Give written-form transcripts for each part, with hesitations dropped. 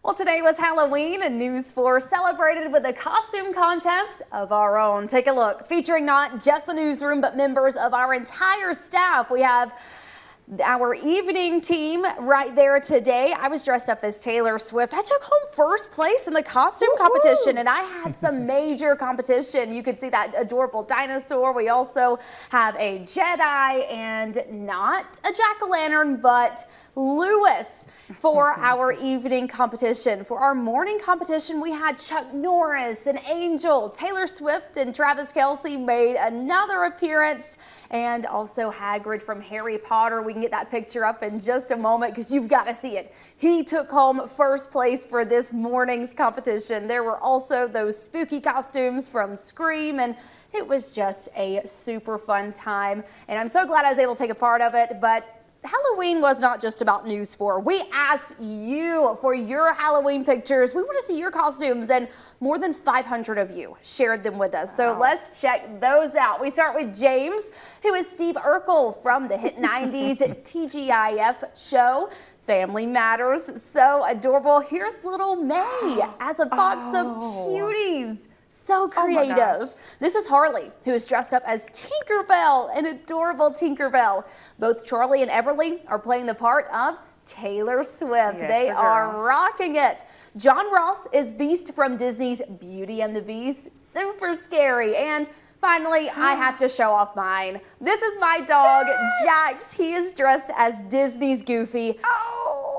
Well, today was Halloween and News4 celebrated with a costume contest of our own. Take a look, featuring not just the newsroom, but members of our entire staff. We have our evening team right there today. I was dressed up as Taylor Swift. I took home first place in the costume competition, and I had some major competition. You could see that adorable dinosaur. We also have a Jedi and not a jack-o'-lantern, but Lewis for our evening competition. For our morning competition, we had Chuck Norris and Angel. Taylor Swift and Travis Kelce made another appearance, and also Hagrid from Harry Potter. We can get that picture up in just a moment because you've got to see it. He took home first place for this morning's competition. There were also those spooky costumes from Scream, and it was just a super fun time. And I'm so glad I was able to take a part of it, but Halloween was not just about News4. We asked you for your Halloween pictures. We want to see your costumes, and more than 500 of you shared them with us. So let's check those out. We start with James, who is Steve Urkel from the hit 90s TGIF show. Family Matters. So adorable. Here's little May as a box of cuties. So creative. Oh, this is Harley, who is dressed up as Tinkerbell, an adorable Tinkerbell. Both Charlie and Everly are playing the part of Taylor Swift. Yes, they are rocking it. John Ross is Beast from Disney's Beauty and the Beast. Super scary. And finally, I have to show off mine. This is my dog, Jax. He is dressed as Disney's Goofy.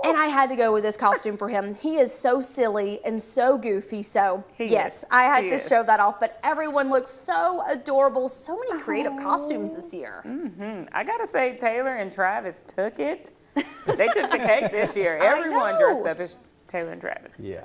And I had to go with this costume for him. He is so silly and so goofy. So yes, I had to show that off. But everyone looks so adorable. So many creative costumes this year. I gotta say, Taylor and Travis took it. They took the cake this year. Everyone dressed up as Taylor and Travis. Yeah.